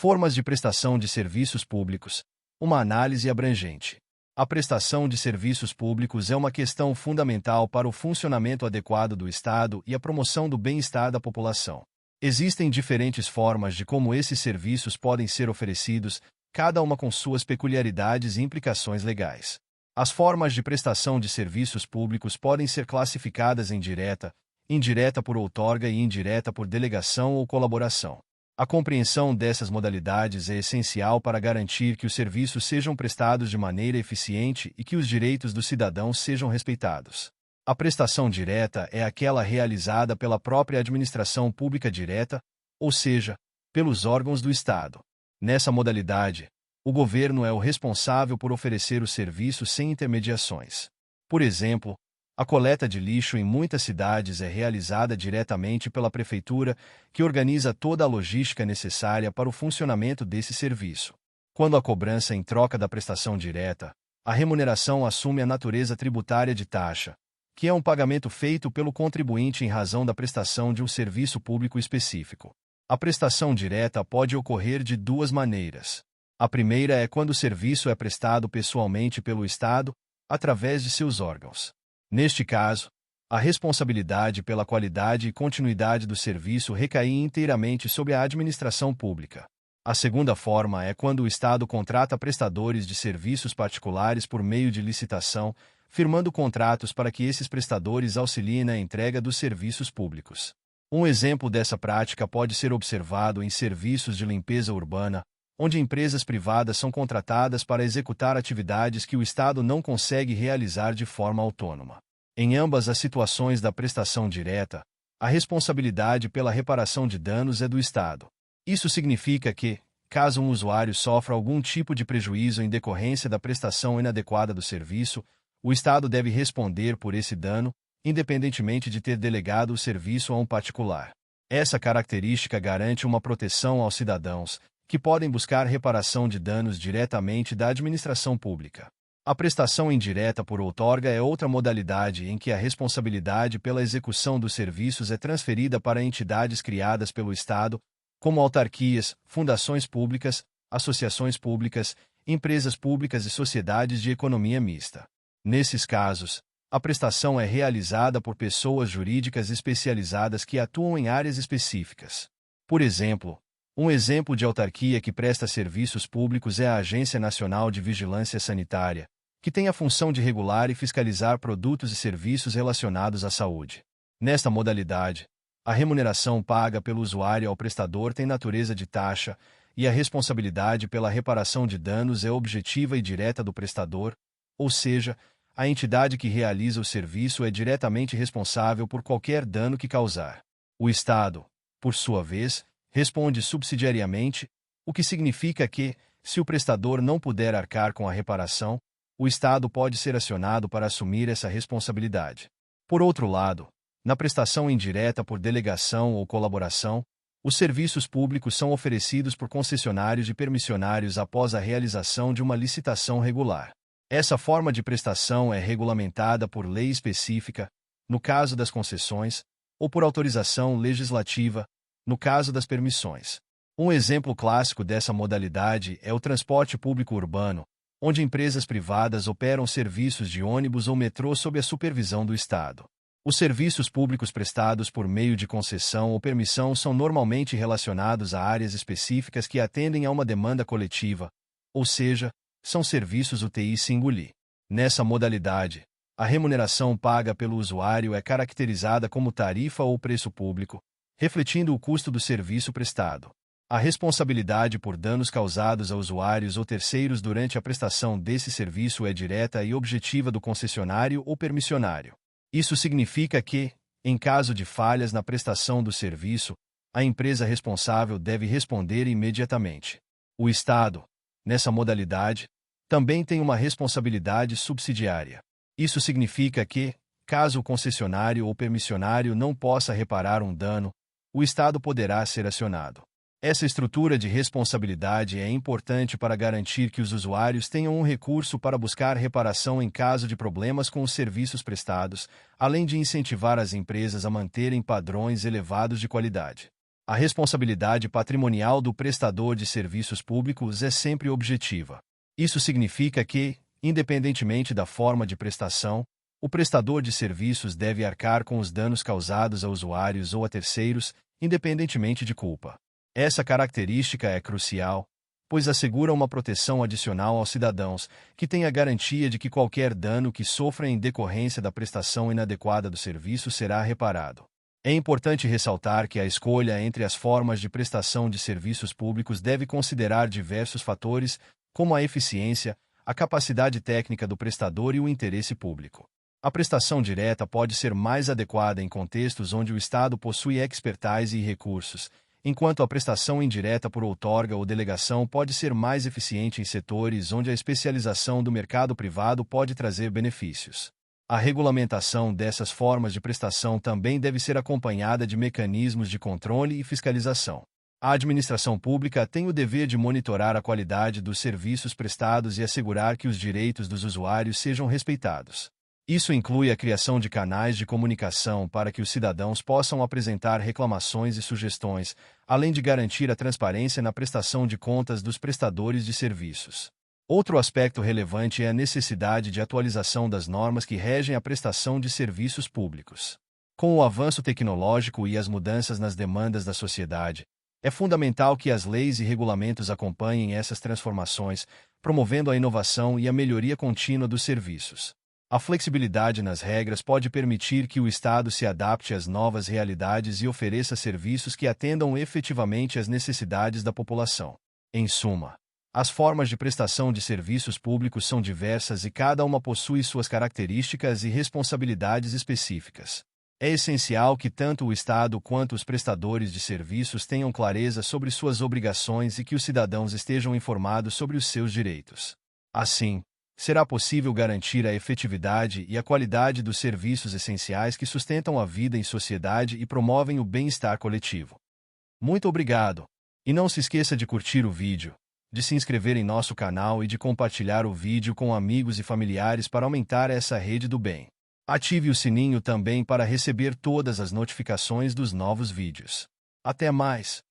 Formas de prestação de serviços públicos. Uma análise abrangente. A prestação de serviços públicos é uma questão fundamental para o funcionamento adequado do Estado e a promoção do bem-estar da população. Existem diferentes formas de como esses serviços podem ser oferecidos, cada uma com suas peculiaridades e implicações legais. As formas de prestação de serviços públicos podem ser classificadas em direta, indireta por outorga e indireta por delegação ou colaboração. A compreensão dessas modalidades é essencial para garantir que os serviços sejam prestados de maneira eficiente e que os direitos dos cidadãos sejam respeitados. A prestação direta é aquela realizada pela própria administração pública direta, ou seja, pelos órgãos do Estado. Nessa modalidade, o governo é o responsável por oferecer o serviço sem intermediações. Por exemplo, a coleta de lixo em muitas cidades é realizada diretamente pela prefeitura, que organiza toda a logística necessária para o funcionamento desse serviço. Quando a cobrança em troca da prestação direta, a remuneração assume a natureza tributária de taxa, que é um pagamento feito pelo contribuinte em razão da prestação de um serviço público específico. A prestação direta pode ocorrer de duas maneiras. A primeira é quando o serviço é prestado pessoalmente pelo Estado, através de seus órgãos. Neste caso, a responsabilidade pela qualidade e continuidade do serviço recai inteiramente sobre a administração pública. A segunda forma é quando o Estado contrata prestadores de serviços particulares por meio de licitação, firmando contratos para que esses prestadores auxiliem na entrega dos serviços públicos. Um exemplo dessa prática pode ser observado em serviços de limpeza urbana, onde empresas privadas são contratadas para executar atividades que o Estado não consegue realizar de forma autônoma. Em ambas as situações da prestação direta, a responsabilidade pela reparação de danos é do Estado. Isso significa que, caso um usuário sofra algum tipo de prejuízo em decorrência da prestação inadequada do serviço, o Estado deve responder por esse dano, independentemente de ter delegado o serviço a um particular. Essa característica garante uma proteção aos cidadãos, que podem buscar reparação de danos diretamente da administração pública. A prestação indireta por outorga é outra modalidade em que a responsabilidade pela execução dos serviços é transferida para entidades criadas pelo Estado, como autarquias, fundações públicas, associações públicas, empresas públicas e sociedades de economia mista. Nesses casos, a prestação é realizada por pessoas jurídicas especializadas que atuam em áreas específicas. Por exemplo, um exemplo de autarquia que presta serviços públicos é a Agência Nacional de Vigilância Sanitária, que tem a função de regular e fiscalizar produtos e serviços relacionados à saúde. Nesta modalidade, a remuneração paga pelo usuário ao prestador tem natureza de taxa, e a responsabilidade pela reparação de danos é objetiva e direta do prestador, ou seja, a entidade que realiza o serviço é diretamente responsável por qualquer dano que causar. O Estado, por sua vez, responde subsidiariamente, o que significa que, se o prestador não puder arcar com a reparação, o Estado pode ser acionado para assumir essa responsabilidade. Por outro lado, na prestação indireta por delegação ou colaboração, os serviços públicos são oferecidos por concessionários e permissionários após a realização de uma licitação regular. Essa forma de prestação é regulamentada por lei específica, no caso das concessões, ou por autorização legislativa, no caso das permissões. Um exemplo clássico dessa modalidade é o transporte público urbano, onde empresas privadas operam serviços de ônibus ou metrô sob a supervisão do Estado. Os serviços públicos prestados por meio de concessão ou permissão são normalmente relacionados a áreas específicas que atendem a uma demanda coletiva, ou seja, são serviços UTI singular. Nessa modalidade, a remuneração paga pelo usuário é caracterizada como tarifa ou preço público, refletindo o custo do serviço prestado. A responsabilidade por danos causados a usuários ou terceiros durante a prestação desse serviço é direta e objetiva do concessionário ou permissionário. Isso significa que, em caso de falhas na prestação do serviço, a empresa responsável deve responder imediatamente. O Estado, nessa modalidade, também tem uma responsabilidade subsidiária. Isso significa que, caso o concessionário ou permissionário não possa reparar um dano, o Estado poderá ser acionado. Essa estrutura de responsabilidade é importante para garantir que os usuários tenham um recurso para buscar reparação em caso de problemas com os serviços prestados, além de incentivar as empresas a manterem padrões elevados de qualidade. A responsabilidade patrimonial do prestador de serviços públicos é sempre objetiva. Isso significa que, independentemente da forma de prestação, o prestador de serviços deve arcar com os danos causados a usuários ou a terceiros, independentemente de culpa. Essa característica é crucial, pois assegura uma proteção adicional aos cidadãos, que têm a garantia de que qualquer dano que sofra em decorrência da prestação inadequada do serviço será reparado. É importante ressaltar que a escolha entre as formas de prestação de serviços públicos deve considerar diversos fatores, como a eficiência, a capacidade técnica do prestador e o interesse público. A prestação direta pode ser mais adequada em contextos onde o Estado possui expertise e recursos, enquanto a prestação indireta por outorga ou delegação pode ser mais eficiente em setores onde a especialização do mercado privado pode trazer benefícios. A regulamentação dessas formas de prestação também deve ser acompanhada de mecanismos de controle e fiscalização. A administração pública tem o dever de monitorar a qualidade dos serviços prestados e assegurar que os direitos dos usuários sejam respeitados. Isso inclui a criação de canais de comunicação para que os cidadãos possam apresentar reclamações e sugestões, além de garantir a transparência na prestação de contas dos prestadores de serviços. Outro aspecto relevante é a necessidade de atualização das normas que regem a prestação de serviços públicos. Com o avanço tecnológico e as mudanças nas demandas da sociedade, é fundamental que as leis e regulamentos acompanhem essas transformações, promovendo a inovação e a melhoria contínua dos serviços. A flexibilidade nas regras pode permitir que o Estado se adapte às novas realidades e ofereça serviços que atendam efetivamente às necessidades da população. Em suma, as formas de prestação de serviços públicos são diversas e cada uma possui suas características e responsabilidades específicas. É essencial que tanto o Estado quanto os prestadores de serviços tenham clareza sobre suas obrigações e que os cidadãos estejam informados sobre os seus direitos. Assim, será possível garantir a efetividade e a qualidade dos serviços essenciais que sustentam a vida em sociedade e promovem o bem-estar coletivo. Muito obrigado! E não se esqueça de curtir o vídeo, de se inscrever em nosso canal e de compartilhar o vídeo com amigos e familiares para aumentar essa rede do bem. Ative o sininho também para receber todas as notificações dos novos vídeos. Até mais!